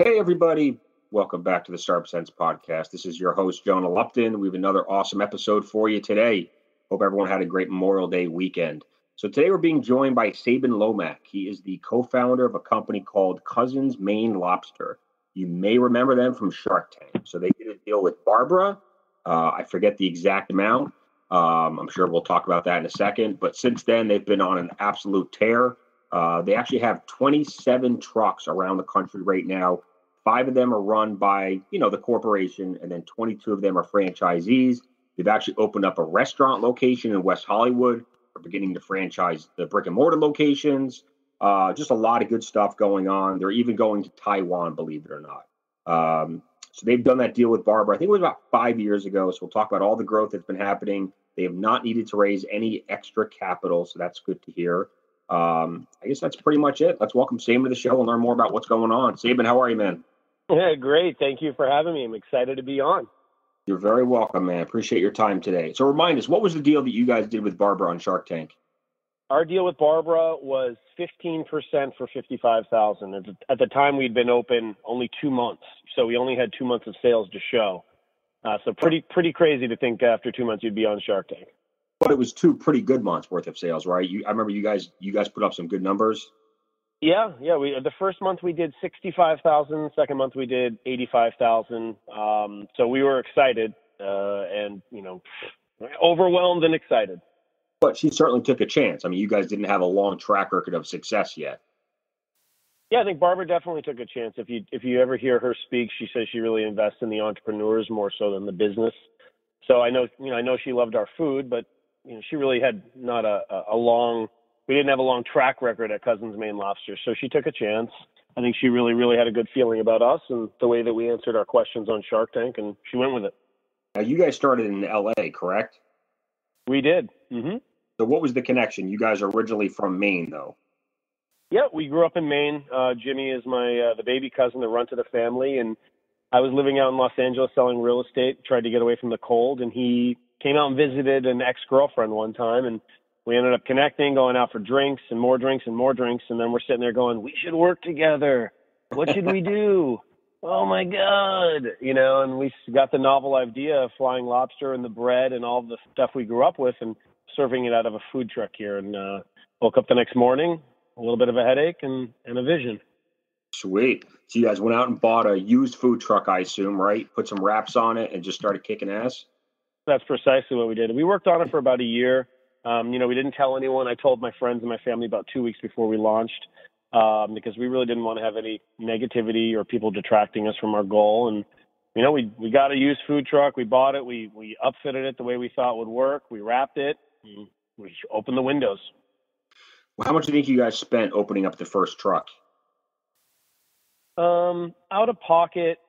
Hey, everybody. Welcome back to the Sharp Sense podcast. This is your host, Jonah Lupton. We have another awesome episode for you today. Hope everyone had a great Memorial Day weekend. So today we're being joined by Sabin Lomac. He is the co-founder of a company called Cousins Maine Lobster. You may remember them from Shark Tank. So they did a deal with Barbara. I forget the exact amount. I'm sure we'll talk about that in a second. But since then, they've been on an absolute tear. They actually have 27 trucks around the country right now. 5 of them are run by, the corporation, and then 22 of them are franchisees. They've actually opened up a restaurant location in West Hollywood. They're beginning to franchise the brick and mortar locations. Just a lot of good stuff going on. They're even going to Taiwan, believe it or not. So they've done that deal with Barbara. I think it was about 5 years ago. So we'll talk about all the growth that's been happening. They have not needed to raise any extra capital, so that's good to hear. I guess that's pretty much it. Let's welcome Sabin to the show and learn more about what's going on. Sabin, how are you, man? Yeah, great. Thank you for having me. I'm excited to be on. You're very welcome, man. Appreciate your time today. So remind us, what was the deal that you guys did with Barbara on Shark Tank? Our deal with Barbara was 15% for $55,000. At the time, we'd been open only 2 months, so we only had 2 months of sales to show. So pretty crazy to think after 2 months you'd be on Shark Tank. But it was 2 pretty good months worth of sales, right? I remember you guys put up some good numbers. Yeah. The first month we did 65,000. Second month we did 85,000. So we were excited and overwhelmed and excited. But she certainly took a chance. I mean, you guys didn't have a long track record of success yet. Yeah, I think Barbara definitely took a chance. If you ever hear her speak, she says she really invests in the entrepreneurs more so than the business. So I know she loved our food, but she really had not we didn't have a long track record at Cousins Maine Lobster. So she took a chance. I think she really, really had a good feeling about us and the way that we answered our questions on Shark Tank, and she went with it. Now, you guys started in LA, correct? We did. Mm-hmm. So what was the connection? You guys are originally from Maine, though. Yeah, we grew up in Maine. Jimmy is the baby cousin, the runt of the family, and I was living out in Los Angeles selling real estate, tried to get away from the cold, and he came out and visited an ex-girlfriend one time, and we ended up connecting, going out for drinks and more drinks and more drinks, and then we're sitting there going, we should work together. What should we do? Oh, my God. And we got the novel idea of flying lobster and the bread and all the stuff we grew up with and serving it out of a food truck here, and woke up the next morning, a little bit of a headache and a vision. Sweet. So you guys went out and bought a used food truck, I assume, right? Put some wraps on it and just started kicking ass? That's precisely what we did. We worked on it for about a year. We didn't tell anyone. I told my friends and my family about 2 weeks before we launched because we really didn't want to have any negativity or people detracting us from our goal. And, we got a used food truck. We bought it. We upfitted it the way we thought would work. We wrapped it. And we opened the windows. Well, how much do you think you guys spent opening up the first truck? Out of pocket,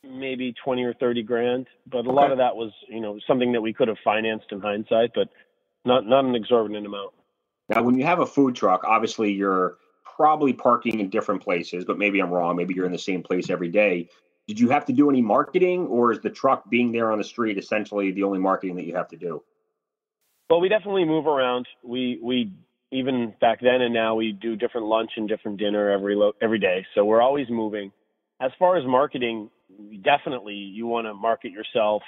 maybe 20 or 30 grand. But a lot of that was, something that we could have financed in hindsight, but not an exorbitant amount. Now, when you have a food truck, obviously you're probably parking in different places, but maybe I'm wrong. Maybe you're in the same place every day. Did you have to do any marketing, or is the truck being there on the street essentially the only marketing that you have to do? Well, we definitely move around. We even back then and now we do different lunch and different dinner every day. So we're always moving. As far as marketing, definitely you want to market yourself.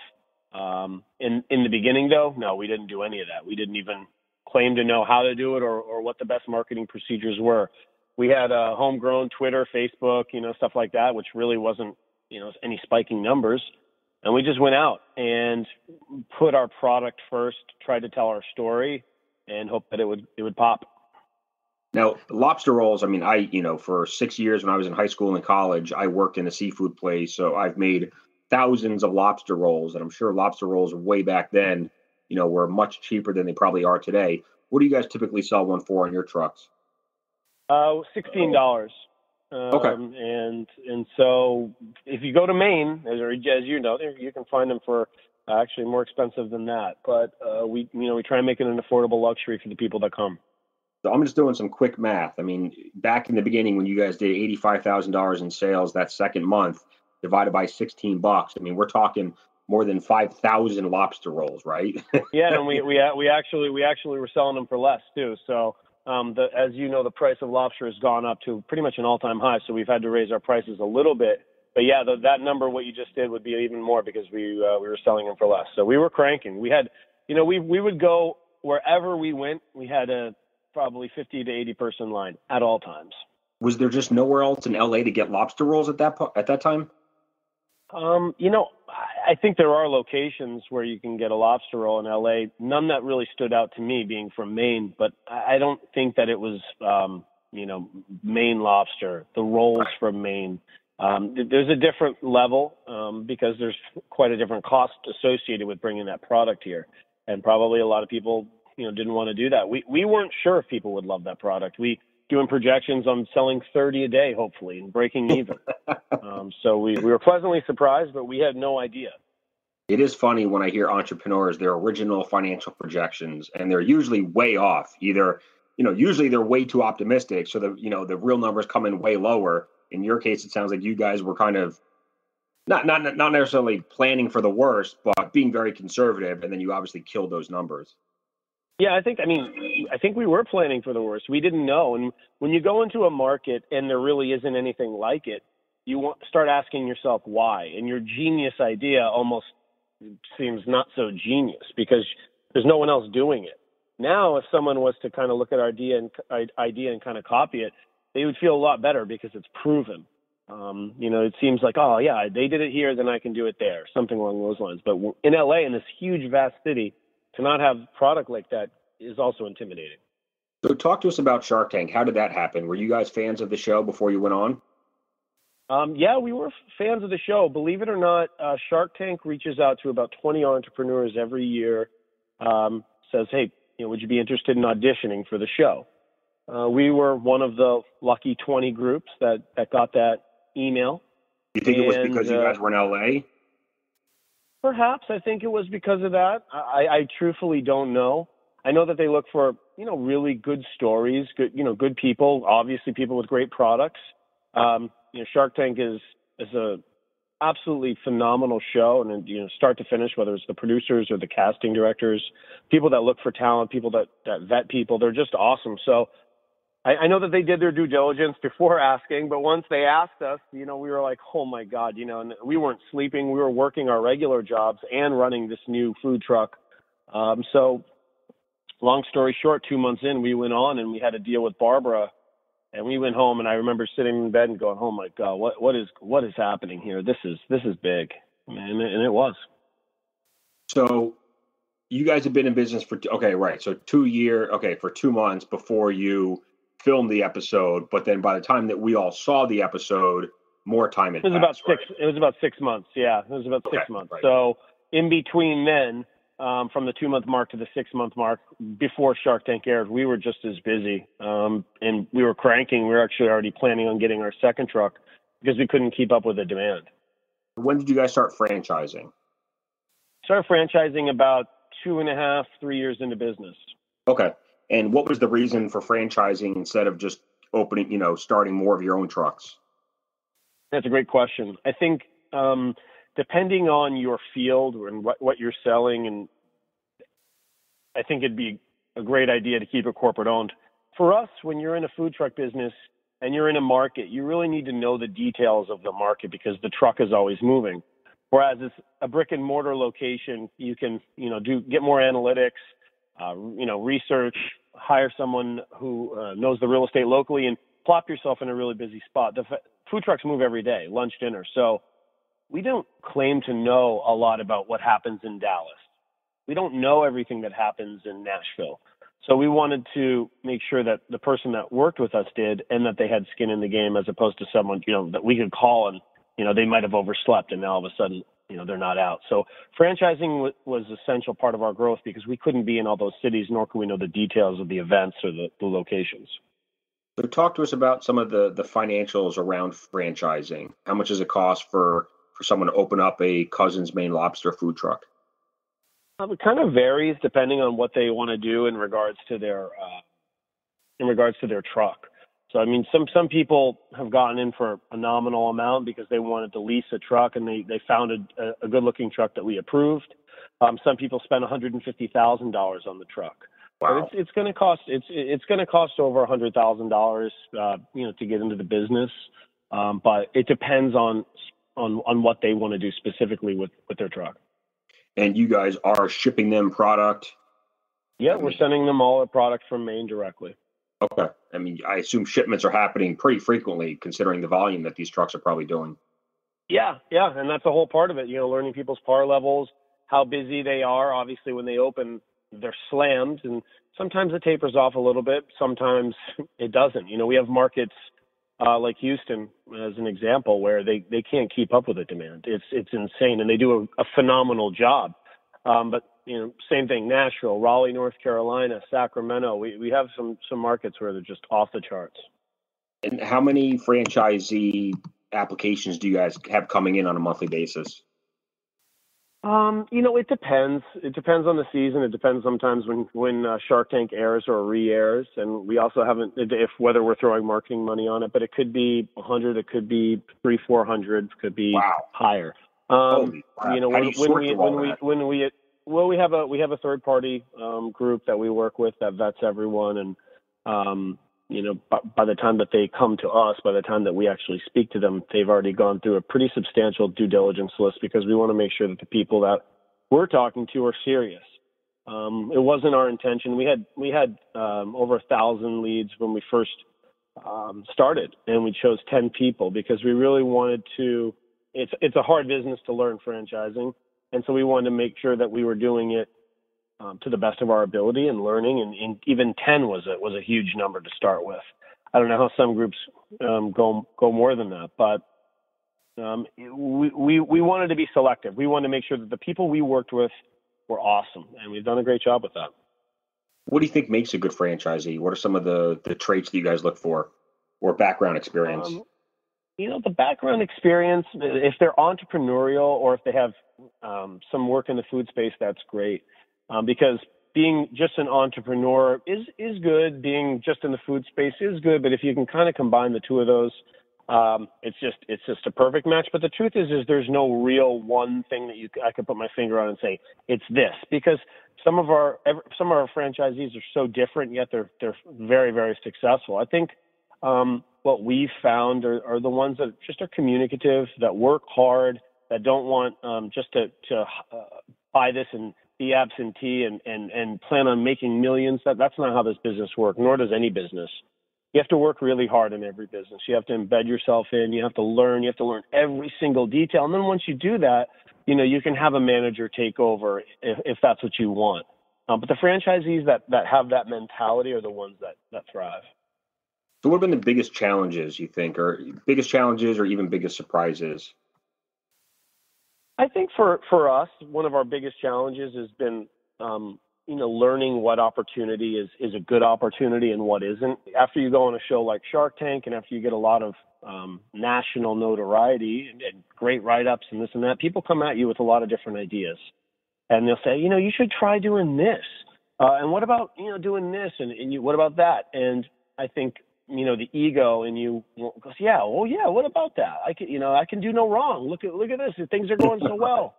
In the beginning, though, no, we didn't do any of that. We didn't even claim to know how to do it or what the best marketing procedures were. We had homegrown Twitter, Facebook, stuff like that, which really wasn't, any spiking numbers. And we just went out and put our product first, tried to tell our story, and hope that it would pop. Now, lobster rolls, for 6 years when I was in high school and college, I worked in a seafood place. So I've made thousands of lobster rolls, and I'm sure lobster rolls way back then, were much cheaper than they probably are today. What do you guys typically sell one for on your trucks? $16. Okay. And so if you go to Maine, as you know, you can find them for actually more expensive than that. But we try and make it an affordable luxury for the people that come. So I'm just doing some quick math. Back in the beginning when you guys did $85,000 in sales that second month, divided by $16, we're talking more than 5,000 lobster rolls, right? Yeah, and we actually were selling them for less too. So As you know, the price of lobster has gone up to pretty much an all-time high, so we've had to raise our prices a little bit. But yeah, that number, what you just did, would be even more because we were selling them for less. So we were cranking. We had, we would go wherever we went. We had a probably 50 to 80 person line at all times. Was there just nowhere else in LA to get lobster rolls at that time? I think there are locations where you can get a lobster roll in LA. None that really stood out to me being from Maine, but I don't think that it was, Maine lobster, the rolls from Maine. There's a different level because there's quite a different cost associated with bringing that product here. And probably a lot of people, didn't want to do that. We weren't sure if people would love that product. We doing projections on selling 30 a day, hopefully, and breaking even. So we were pleasantly surprised, but we had no idea. It is funny when I hear entrepreneurs, their original financial projections, and they're usually way off. Either, usually they're way too optimistic. So the real numbers come in way lower. In your case, it sounds like you guys were kind of not necessarily planning for the worst, but being very conservative. And then you obviously killed those numbers. Yeah, I think we were planning for the worst. We didn't know. And when you go into a market and there really isn't anything like it, you start asking yourself why. And your genius idea almost seems not so genius because there's no one else doing it. Now, if someone was to kind of look at our idea and kind of copy it, they would feel a lot better because it's proven. It seems like, oh, yeah, they did it here, then I can do it there, something along those lines. But in LA, in this huge, vast city, to not have product like that is also intimidating. So talk to us about Shark Tank. How did that happen? Were you guys fans of the show before you went on? Yeah, we were fans of the show. Believe it or not, Shark Tank reaches out to about 20 entrepreneurs every year, says, hey, would you be interested in auditioning for the show? We were one of the lucky 20 groups that got that email. You think it was because you guys were in LA? Perhaps. I think it was because of that. I truthfully don't know. I know that they look for, really good stories, good people, obviously people with great products. Shark Tank is a absolutely phenomenal show, and start to finish, whether it's the producers or the casting directors, people that look for talent, people that vet people, they're just awesome. So I know that they did their due diligence before asking, but once they asked us, we were like, oh my God, and we weren't sleeping. We were working our regular jobs and running this new food truck. So long story short, 2 months in, we went on and we had a deal with Barbara, and we went home, and I remember sitting in bed and going, oh my God, what is happening here? This is big. And it was. So you guys have been in business for, so 2 years, for 2 months before you filmed the episode, but then by the time that we all saw the episode, more time had passed. It was about 6 months. Yeah, it was about 6 months. Right. So in between then, from the 2 month mark to the 6 month mark before Shark Tank aired, we were just as busy, and we were cranking. We were actually already planning on getting our second truck because we couldn't keep up with the demand. When did you guys start franchising? Started franchising about 2.5, 3 years into business. Okay. And what was the reason for franchising instead of just opening, starting more of your own trucks? That's a great question. I think depending on your field and what you're selling, and I think it'd be a great idea to keep it corporate owned. For us, when you're in a food truck business and you're in a market, you really need to know the details of the market because the truck is always moving. Whereas it's a brick and mortar location, you can, get more analytics, research, hire someone who knows the real estate locally, and plop yourself in a really busy spot. The food trucks move every day, lunch, dinner. So we don't claim to know a lot about what happens in Dallas. We don't know everything that happens in Nashville. So we wanted to make sure that the person that worked with us did, and that they had skin in the game, as opposed to someone, that we could call and, they might have overslept and now all of a sudden, they're not out. So franchising was an essential part of our growth because we couldn't be in all those cities, nor could we know the details of the events or the locations. So talk to us about some of the financials around franchising. How much does it cost for someone to open up a Cousins Maine Lobster food truck? It kind of varies depending on what they want to do in regards to their truck. So, some people have gotten in for a nominal amount because they wanted to lease a truck and they found a good looking truck that we approved. Some people spent $150,000 on the truck. Wow. But it's going to cost it's going to cost over $100,000, to get into the business. But it depends on what they want to do specifically with their truck. And you guys are shipping them product? Yeah, we're sending them all a product from Maine directly. Okay. I mean, I assume shipments are happening pretty frequently considering the volume that these trucks are probably doing. Yeah. And that's a whole part of it, learning people's par levels, how busy they are. Obviously, when they open, they're slammed, and sometimes it tapers off a little bit. Sometimes it doesn't. We have markets like Houston, as an example, where they can't keep up with the demand. It's insane, and they do a phenomenal job. But same thing, Nashville, Raleigh, North Carolina, Sacramento. We have some markets where they're just off the charts. And how many franchisee applications do you guys have coming in on a monthly basis? It depends. It depends on the season. It depends sometimes when Shark Tank airs or re-airs, and we also haven't whether we're throwing marketing money on it. But it could be 100, it could be 300-400, could be higher. Holy crap. How do you sort through all that? We have a third party group that we work with that vets everyone, and by the time that they come to us, by the time that we actually speak to them, they've already gone through a pretty substantial due diligence list, because we want to make sure that the people that we're talking to are serious. It wasn't our intention. We had over 1,000 leads when we first started, and we chose 10 people because we really wanted to. It's a hard business to learn franchising, and so we wanted to make sure that we were doing it to the best of our ability and learning, and even 10 was a huge number to start with. I don't know how some groups go more than that, but we wanted to be selective. We wanted to make sure that the people we worked with were awesome, and we've done a great job with that. What do you think makes a good franchisee? What are some of the traits that you guys look for, or background experience? The background experience, if they're entrepreneurial or if they have some work in the food space, that's great. Because being just an entrepreneur is good. Being just in the food space is good. But if you can kind of combine the two of those, it's just a perfect match. But the truth is there's no real one thing that I could put my finger on and say it's this, because some of our franchisees are so different, yet they're very, very successful. I think what we've found are the ones that just are communicative, that work hard, that don't want just to buy this and be absentee and plan on making millions. That's not how this business works, nor does any business. You have to work really hard in every business. You have to embed yourself in. You have to learn. You have to learn every single detail. And then once you do that, you can have a manager take over if that's what you want. But the franchisees that have that mentality are the ones that thrive. So what have been the biggest challenges, you think, or even biggest surprises? I think for us, one of our biggest challenges has been, learning what opportunity is a good opportunity and what isn't. After you go on a show like Shark Tank, and after you get a lot of national notoriety and great write-ups and this and that, people come at you with a lot of different ideas. And they'll say, you should try doing this. And what about, doing this? And what about that? And I think, the ego in you goes, what about that? I can do no wrong. Look at this. Things are going so well.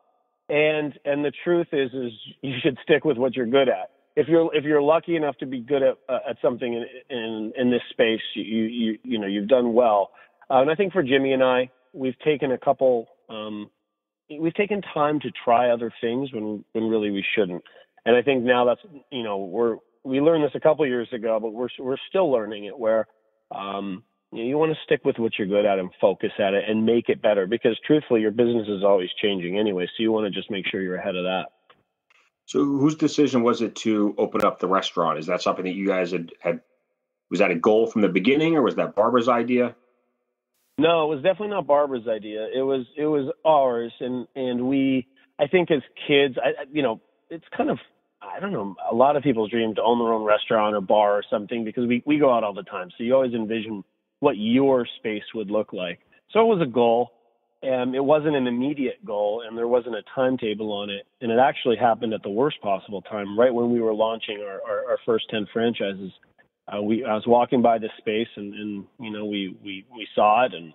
And the truth is you should stick with what you're good at. If you're lucky enough to be good at something in this space, you've done well. And I think for Jimmy and I, we've taken we've taken time to try other things when really we shouldn't. And I think now that's, we learned this a couple years ago, but we're still learning it, where you want to stick with what you're good at and focus at it and make it better, because truthfully, your business is always changing anyway. So you want to just make sure you're ahead of that. So whose decision was it to open up the restaurant? Is that something that you guys had was that a goal from the beginning, or was that Barbara's idea? No, it was definitely not Barbara's idea. It was ours. And I think as kids, it's kind of, I don't know, a lot of people's dream to own their own restaurant or bar or something, because we go out all the time. So you always envision what your space would look like. So it was a goal, and it wasn't an immediate goal, and there wasn't a timetable on it. And it actually happened at the worst possible time, right when we were launching our first 10 franchises. I was walking by this space, and we saw it, and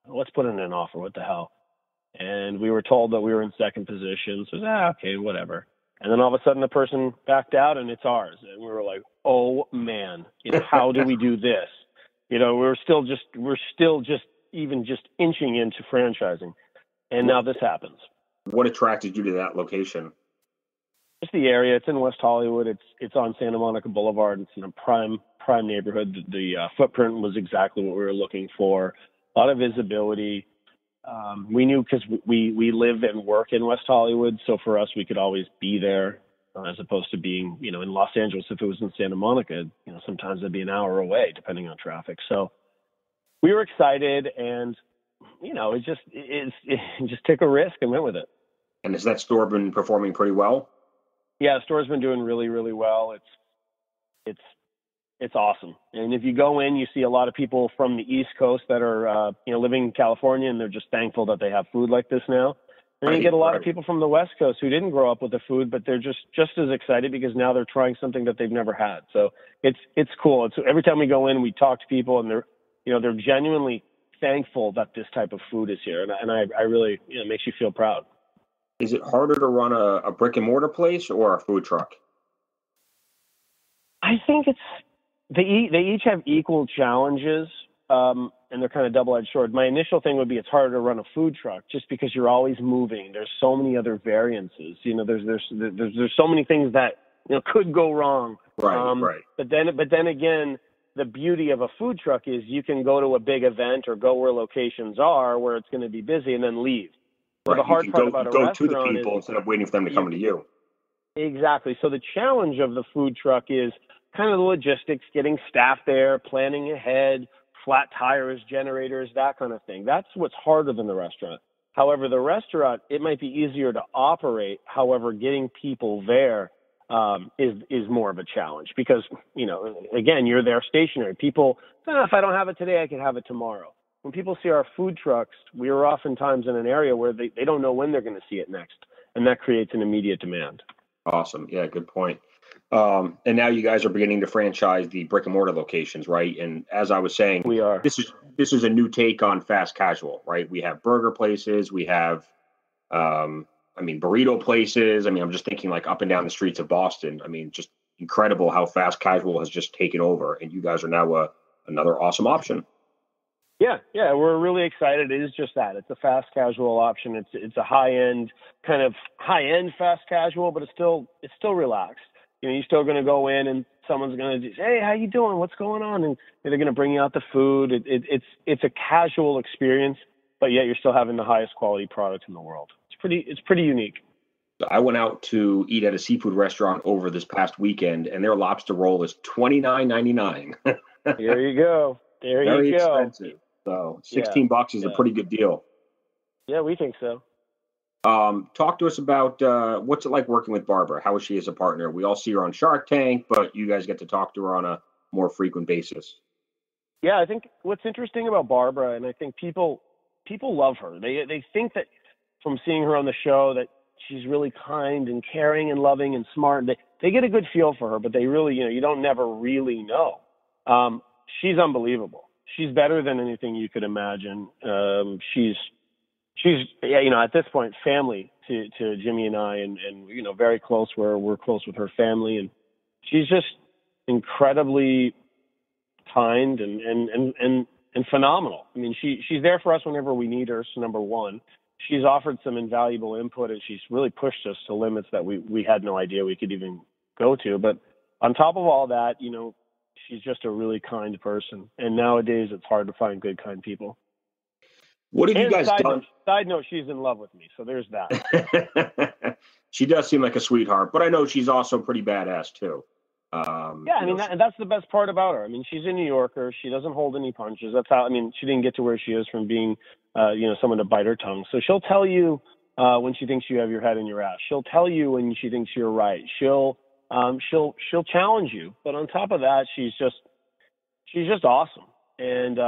let's put in an offer. What the hell? And we were told that we were in second position. So okay, whatever. And then all of a sudden the person backed out and it's ours. And we were like, oh man, how do we do this? We're still just even just inching into franchising. And now this happens. What attracted you to that location? Just the area. It's in West Hollywood. It's on Santa Monica Boulevard. It's in a prime neighborhood. The footprint was exactly what we were looking for. A lot of visibility. We knew because we live and work in West Hollywood, so for us we could always be there as opposed to being in Los Angeles. If it was in Santa Monica, sometimes it'd be an hour away depending on traffic. So we were excited, and it just took a risk and went with it. And has that store been performing pretty well? Yeah, the store's been doing really, really well. It's awesome. And if you go in, you see a lot of people from the East Coast that are, living in California, and they're just thankful that they have food like this now. And you get a lot of people from the West Coast who didn't grow up with the food, but they're just as excited because now they're trying something that they've never had. So it's cool. Every time we go in, we talk to people, and they're genuinely thankful that this type of food is here. And I really, it makes you feel proud. Is it harder to run a brick and mortar place or a food truck? I think they each have equal challenges, and they're kind of double-edged sword. My initial thing would be it's harder to run a food truck just because you're always moving. There's so many other variances. There's so many things that could go wrong. Right. But then again, the beauty of a food truck is you can go to a big event or go where locations are where it's going to be busy and then leave. So right. The hard part about a restaurant to the people instead of waiting for them to come to you. Exactly. So the challenge of the food truck is kind of the logistics, getting staff there, planning ahead, flat tires, generators, that kind of thing. That's what's harder than the restaurant. However, the restaurant, it might be easier to operate. However, getting people there is more of a challenge because, again, you're there stationary. People, if I don't have it today, I can have it tomorrow. When people see our food trucks, we are oftentimes in an area where they don't know when they're going to see it next, and that creates an immediate demand. Awesome. Yeah, good point. And now you guys are beginning to franchise the brick and mortar locations, right? And as I was saying, we are. This is a new take on fast casual, right? We have burger places, we have, burrito places. I'm just thinking like up and down the streets of Boston. Just incredible how fast casual has just taken over, and you guys are now another awesome option. Yeah, we're really excited. It is just that. It's a fast casual option. It's a high-end fast casual, but it's still relaxed. You're still going to go in and someone's going to say, hey, how you doing? What's going on? And they're going to bring you out the food. It's a casual experience, but yet you're still having the highest quality product in the world. It's pretty unique. I went out to eat at a seafood restaurant over this past weekend, and their lobster roll is $29.99. There you go. Very expensive. So $16 is a pretty good deal. Yeah, we think so. Talk to us about what's it like working with Barbara. How is she as a partner? We all see her on Shark Tank, but you guys get to talk to her on a more frequent basis. Yeah, I think what's interesting about Barbara, and I think people love her. They think that from seeing her on the show that she's really kind and caring and loving and smart. They get a good feel for her, but they really, you don't never really know. She's unbelievable. She's better than anything you could imagine. She's at this point, family to Jimmy and I, and very close. We're close with her family, and she's just incredibly kind and phenomenal. She's there for us whenever we need her. So number one, she's offered some invaluable input, and she's really pushed us to limits that we had no idea we could even go to. But on top of all that, she's just a really kind person. And nowadays it's hard to find good, kind people. What have you guys done? Side note, she's in love with me. So there's that. She does seem like a sweetheart, but I know she's also pretty badass too. And that's the best part about her. She's a New Yorker. She doesn't hold any punches. That's how, she didn't get to where she is from being, someone to bite her tongue. So she'll tell you when she thinks you have your head in your ass. She'll tell you when she thinks you're right. She'll challenge you. But on top of that, she's just awesome. And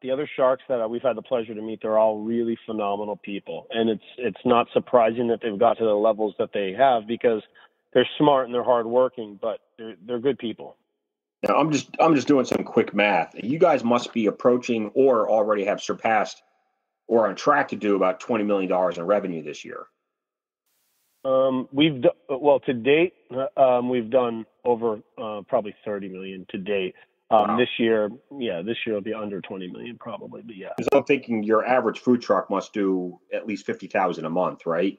the other sharks that we've had the pleasure to meet, they're all really phenomenal people. And it's not surprising that they've got to the levels that they have because they're smart and they're hardworking, but they're good people. Now, I'm just doing some quick math. You guys must be approaching or already have surpassed or on track to do about $20 million in revenue this year. To date, we've done over probably 30 million to date. Wow. This year will be under 20 million probably, but yeah. So I'm thinking your average food truck must do at least 50,000 a month, right?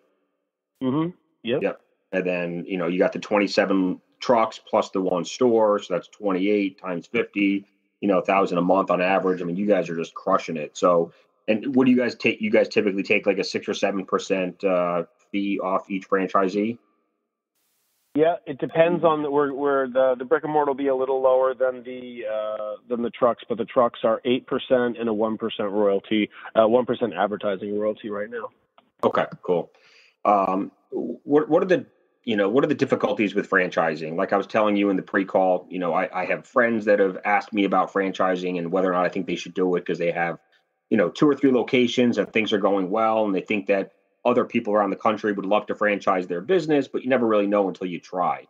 Mm-hmm. Yep. Yep. And then, you got the 27 trucks plus the one store. So that's 28 times 50, 1,000 a month on average. I mean, you guys are just crushing it. So, and what do you guys take? You guys typically take like a 6 or 7% fee off each franchisee? Yeah, it depends on where the brick and mortar will be a little lower than the trucks, but the trucks are 8% and a 1% royalty, 1% advertising royalty right now. Okay, cool. What are the difficulties with franchising? Like I was telling you in the pre-call, I have friends that have asked me about franchising and whether or not I think they should do it because they have, 2 or 3 locations and things are going well, and they think that other people around the country would love to franchise their business, but you never really know until you try.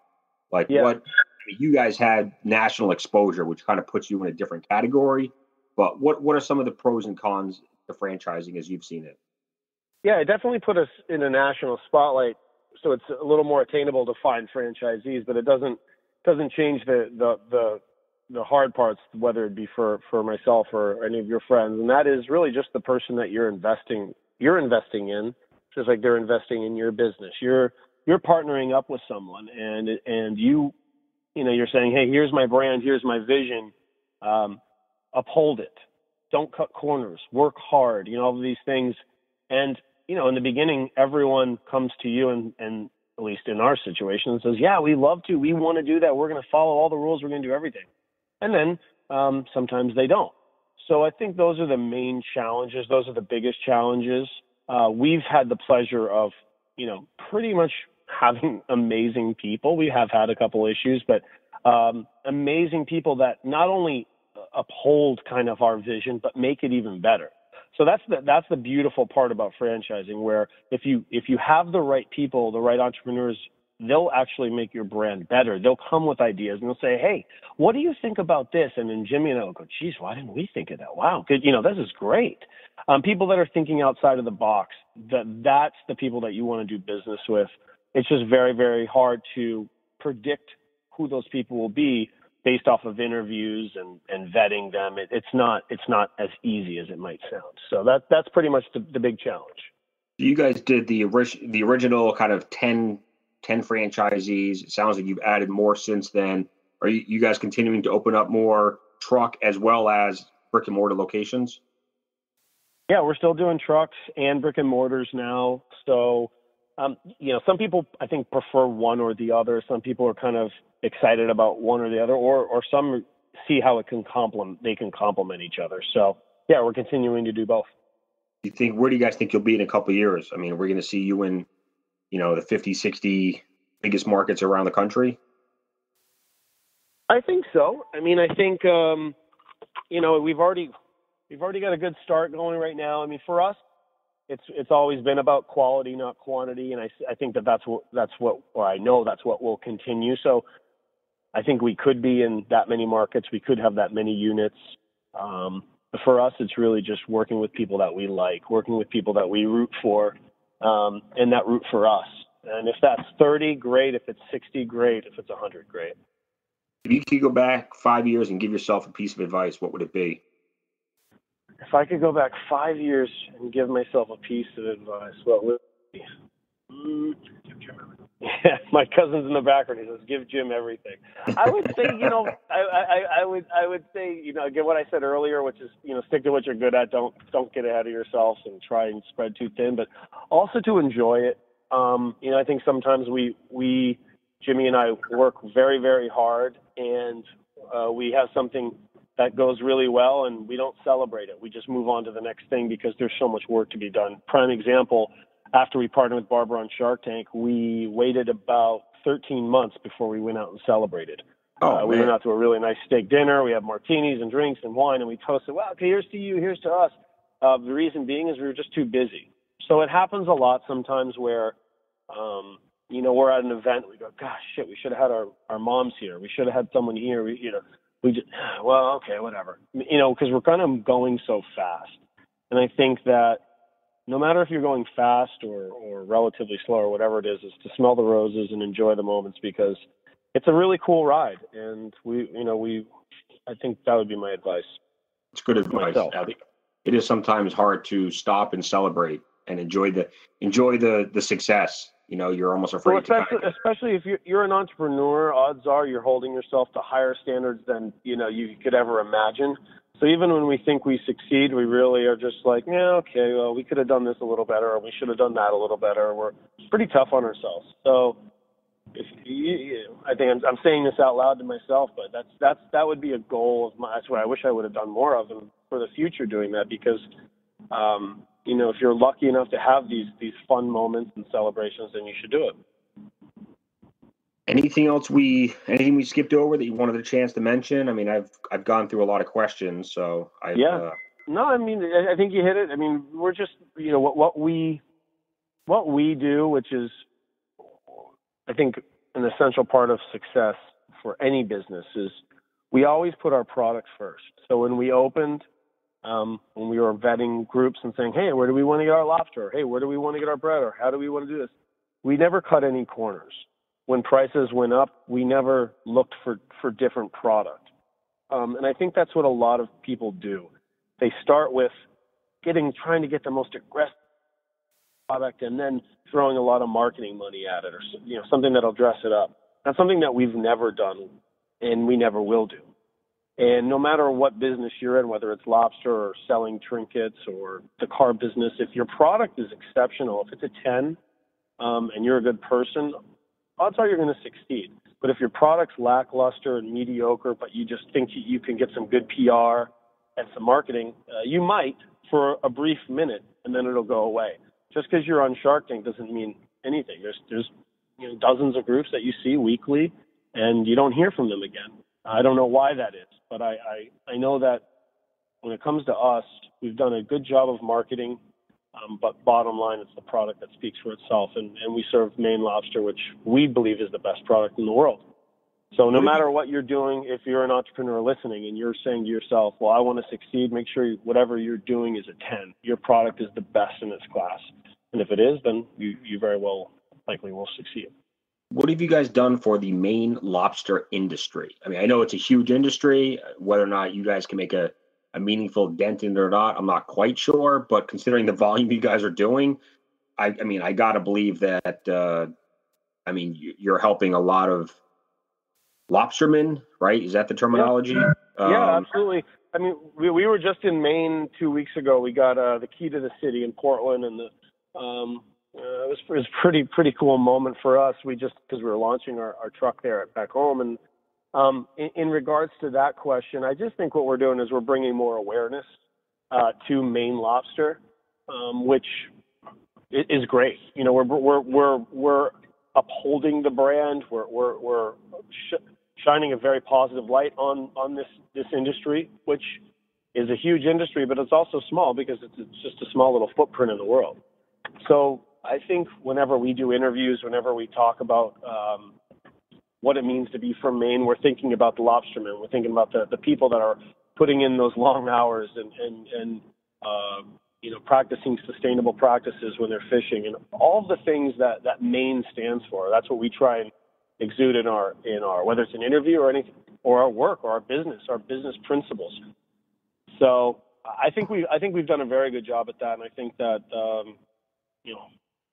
Like you guys had national exposure, which kind of puts you in a different category. But what are some of the pros and cons to franchising as you've seen it? Yeah, it definitely put us in a national spotlight, so it's a little more attainable to find franchisees, but it doesn't change the hard parts, whether it be for myself or any of your friends, and that is really just the person that you're investing in. Just like they're investing in your business. You're partnering up with someone and you're saying, hey, here's my brand, here's my vision, uphold it. Don't cut corners, work hard, all of these things. And, in the beginning, everyone comes to you and at least in our situation says, yeah, we love to, we want to do that. We're going to follow all the rules. We're going to do everything. And then sometimes they don't. So I think those are the main challenges. Those are the biggest challenges. We've had the pleasure of, pretty much having amazing people. We have had a couple issues, but amazing people that not only uphold kind of our vision, but make it even better. So that's the beautiful part about franchising, where if you have the right people, the right entrepreneurs, they'll actually make your brand better. They'll come with ideas and they'll say, hey, what do you think about this? And then Jimmy and I will go, geez, why didn't we think of that? Wow, good. This is great. People that are thinking outside of the box, that's the people that you want to do business with. It's just very, very hard to predict who those people will be based off of interviews and vetting them. It's not as easy as it might sound. So that's pretty much the big challenge. You guys did the original kind of 10 franchisees. It sounds like you've added more since then. Are you guys continuing to open up more truck as well as brick and mortar locations? Yeah, we're still doing trucks and brick and mortars now. So, some people I think prefer one or the other. Some people are kind of excited about one or the other, or some see how they can complement each other. So, yeah, we're continuing to do both. Where do you guys think you'll be in a couple of years? I mean, we're going to see you in the 50, 60 biggest markets around the country? I think so. I mean, I think, we've already got a good start going right now. I mean, for us, it's always been about quality, not quantity. And I think I know that's what will continue. So I think we could be in that many markets. We could have that many units. But for us, it's really just working with people that we like, working with people that we root for. And that root for us. And if that's 30, great. If it's 60, great. If it's 100, great. If you could go back 5 years and give yourself a piece of advice, what would it be? If I could go back 5 years and give myself a piece of advice, what would it be? Yeah, my cousin's in the background. He says, "Give Jim everything." I would say, I would say, again, what I said earlier, which is, stick to what you're good at. Don't get ahead of yourselves and try and spread too thin, but also to enjoy it. I think sometimes we Jimmy and I work very, very hard, and we have something that goes really well, and we don't celebrate it. We just move on to the next thing because there's so much work to be done. Prime example. After we partnered with Barbara on Shark Tank, we waited about 13 months before we went out and celebrated. We went out to a really nice steak dinner. We had martinis and drinks and wine, and we toasted, well, okay, here's to you, here's to us. The reason being is we were just too busy. So it happens a lot sometimes where, we're at an event, we go, gosh, shit, we should have had our moms here. We should have had someone here. We just, well, okay, whatever. Because we're kind of going so fast. And I think that no matter if you're going fast or relatively slow or whatever it is to smell the roses and enjoy the moments, because it's a really cool ride. And I think that would be my advice. It's good advice. I think it is sometimes hard to stop and celebrate and enjoy the success. You're almost afraid especially if you're an entrepreneur, odds are you're holding yourself to higher standards than, you could ever imagine. So even when we think we succeed, we really are just like, yeah, okay, well, we could have done this a little better, or we should have done that a little better. We're pretty tough on ourselves. So I think I'm saying this out loud to myself, but that would be a goal of mine. That's what I wish I would have done more of, and for the future doing that, because if you're lucky enough to have these fun moments and celebrations, then you should do it. Anything we skipped over that you wanted a chance to mention? I mean, I've gone through a lot of questions, so No, I mean, I think you hit it. I mean, we're just, what we do, which is, I think, an essential part of success for any business, is we always put our product first. So when we opened, when we were vetting groups and saying, hey, where do we want to get our lobster? Or, hey, where do we want to get our bread? Or how do we want to do this? We never cut any corners. When prices went up, we never looked for different product. And I think that's what a lot of people do. They start with trying to get the most aggressive product and then throwing a lot of marketing money at it, or something that'll dress it up. That's something that we've never done and we never will do. And no matter what business you're in, whether it's lobster or selling trinkets or the car business, if your product is exceptional, if it's a 10 and you're a good person, odds are you're going to succeed. But if your product's lackluster and mediocre, but you just think you can get some good PR and some marketing, you might for a brief minute, and then it'll go away. Just because you're on Shark Tank doesn't mean anything. There's dozens of groups that you see weekly, and you don't hear from them again. I don't know why that is, but I know that when it comes to us, we've done a good job of marketing, but bottom line, it's the product that speaks for itself, and we serve Maine lobster, which we believe is the best product in the world. So no matter what you're doing, if you're an entrepreneur listening and you're saying to yourself, well, I want to succeed, make sure whatever you're doing is a 10. Your product is the best in its class. And if it is, then you very well likely will succeed. What have you guys done for the Maine lobster industry? I mean, I know it's a huge industry. Whether or not you guys can make a meaningful dent in it or not, I'm not quite sure. But considering the volume you guys are doing, I got to believe that, you're helping a lot of lobstermen, right? Is that the terminology? Yeah, absolutely. I mean, we were just in Maine 2 weeks ago. We got the key to the city in Portland, and it was pretty cool moment for us. Because we were launching our truck there back home. And in regards to that question, I just think what we're doing is we're bringing more awareness to Maine lobster, which is great. We're upholding the brand. We're shining a very positive light on this industry, which is a huge industry, but it's also small because it's just a small little footprint in the world. So I think whenever we do interviews, whenever we talk about what it means to be from Maine, we're thinking about the lobstermen. We're thinking about the people that are putting in those long hours and practicing sustainable practices when they're fishing, and all the things that Maine stands for. That's what we try and exude in our whether it's an interview or anything, or our work or our business principles. So I think we've done a very good job at that, and I think that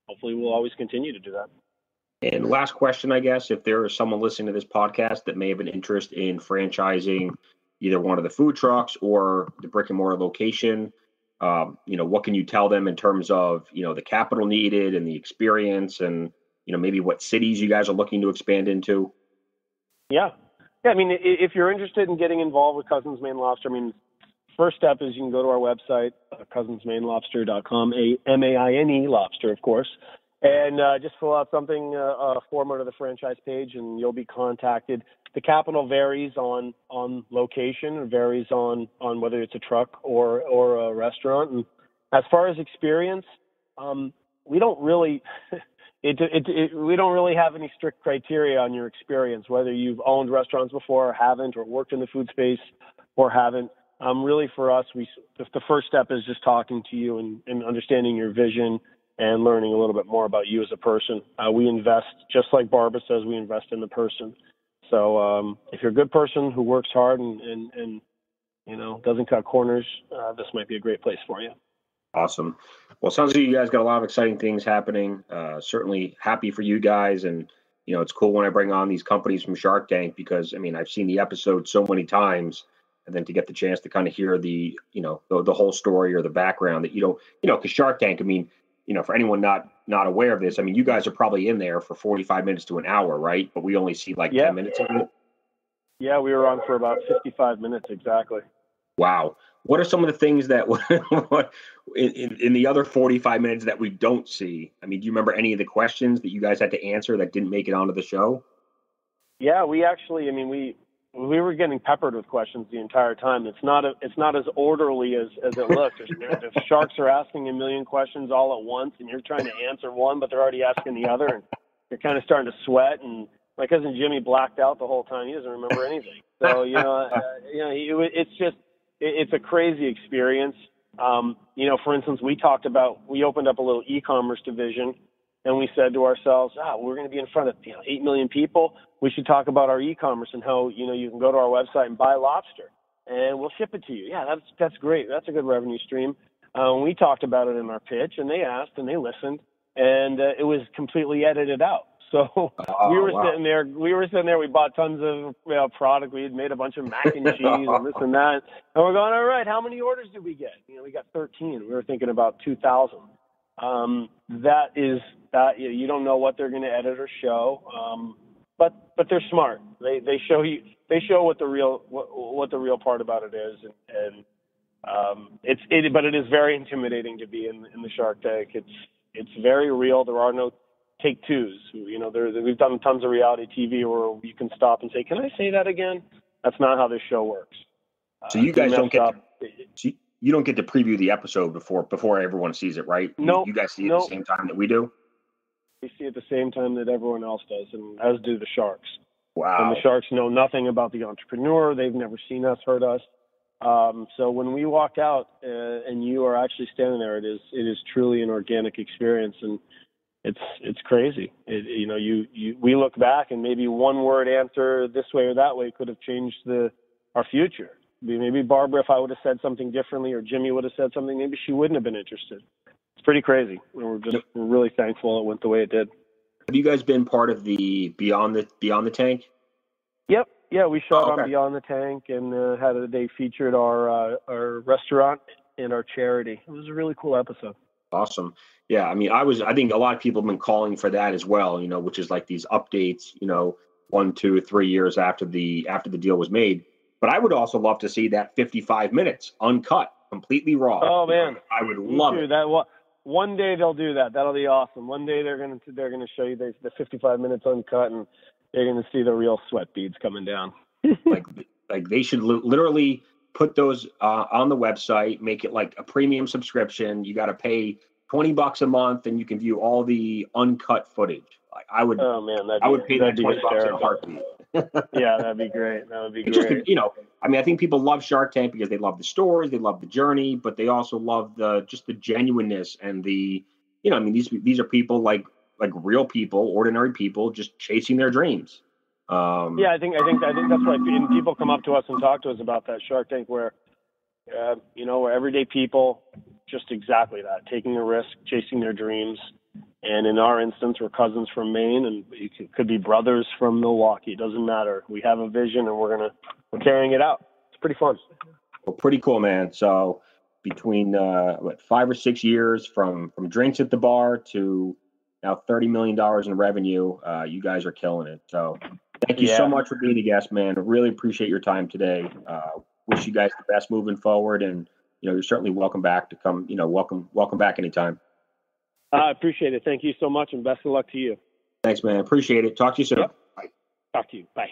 hopefully we'll always continue to do that. And last question, I guess, if there is someone listening to this podcast that may have an interest in franchising either one of the food trucks or the brick and mortar location, what can you tell them in terms of, the capital needed and the experience and, maybe what cities you guys are looking to expand into? Yeah. I mean, if you're interested in getting involved with Cousins Maine Lobster, first step is you can go to our website, cousinsmainelobster.com, MAINE lobster, of course, and just fill out something, a form under the franchise page, and you'll be contacted. The capital varies on location, it varies on whether it's a truck or a restaurant. And as far as experience, we don't really we don't really have any strict criteria on your experience, whether you've owned restaurants before or haven't, or worked in the food space or haven't. really for us, the first step is just talking to you and understanding your vision and learning a little bit more about you as a person. We invest, just like Barbara says, we invest in the person. So if you're a good person who works hard and doesn't cut corners, this might be a great place for you. Awesome. Well, it sounds like you guys got a lot of exciting things happening. Certainly happy for you guys. And, it's cool when I bring on these companies from Shark Tank because, I've seen the episode so many times. And then to get the chance to kind of hear the whole story or the background that because Shark Tank, for anyone not aware of this, you guys are probably in there for 45 minutes to an hour, right? But we only see 10 minutes of it. Yeah, we were on for about 55 minutes exactly. Wow. What are some of the things that in the other 45 minutes that we don't see? Do you remember any of the questions that you guys had to answer that didn't make it onto the show? Yeah, we actually, we were getting peppered with questions the entire time. It's not as orderly as it looks. If sharks are asking a million questions all at once and you're trying to answer one, but they're already asking the other, and you're kind of starting to sweat. And my cousin Jimmy blacked out the whole time. He doesn't remember anything. So, it's a crazy experience. For instance, we opened up a little e-commerce division, and we said to ourselves, we're going to be in front of 8 million people. We should talk about our e-commerce and how, you can go to our website and buy lobster, and we'll ship it to you. Yeah, that's great. That's a good revenue stream. We talked about it in our pitch, and they asked, and they listened, and it was completely edited out. So we were sitting there. We bought tons of product. We had made a bunch of mac and cheese and this and that. And we're going, all right, how many orders did we get? We got 13. We were thinking about 2,000. You don't know what they're going to edit or show. But they're smart. They show what the real part about it is. But it is very intimidating to be in the Shark Tank. It's very real. There are no take twos. We've done tons of reality TV where you can stop and say, "Can I say that again?" That's not how this show works. So you guys don't get you don't get to preview the episode before everyone sees it, right? No, you guys see it at the same time that we do. We see it at the same time that everyone else does, and as do the sharks. Wow. And the sharks know nothing about the entrepreneur. They've never seen us, heard us. So when we walk out and you are actually standing there, it is truly an organic experience, and it's crazy. We look back and maybe one word answer this way or that way could have changed our future. Maybe Barbara, if I would have said something differently, or Jimmy would have said something, maybe she wouldn't have been interested. It's pretty crazy. We're really thankful it went the way it did. Have you guys been part of the Beyond the Tank? Yep. Yeah, we shot on Beyond the Tank and they featured our restaurant and our charity. It was a really cool episode. Awesome. Yeah, I think a lot of people have been calling for that as well, which is like these updates, 1, 2, 3 years after the deal was made. But I would also love to see that 55 minutes uncut, completely raw. Oh man, I would love it. One day they'll do that. That'll be awesome. One day they're gonna show you the 55 minutes uncut, and you're gonna see the real sweat beads coming down. like they should literally put those on the website, make it like a premium subscription. You got to pay $20 a month, and you can view all the uncut footage. I would. Oh man, I would pay that $20 in a heartbeat. Yeah, that'd be great. That would be great. Just, I think people love Shark Tank because they love the stories, they love the journey, but they also love the genuineness and the, these are people like real people, ordinary people, just chasing their dreams. Yeah, I think that's why people come up to us and talk to us about that Shark Tank, where, we're everyday people, just exactly that, taking a risk, chasing their dreams. And in our instance, we're cousins from Maine, and it could be brothers from Milwaukee. It doesn't matter. We have a vision, and we're carrying it out. It's pretty fun. Well, pretty cool, man. So between 5 or 6 years from drinks at the bar to now $30 million in revenue, you guys are killing it. So thank you so much for being a guest, man. I really appreciate your time today. Wish you guys the best moving forward, and you're certainly welcome back to come. Welcome back anytime. I appreciate it. Thank you so much, and best of luck to you. Thanks, man. Appreciate it. Talk to you soon. Yep. Bye. Talk to you. Bye.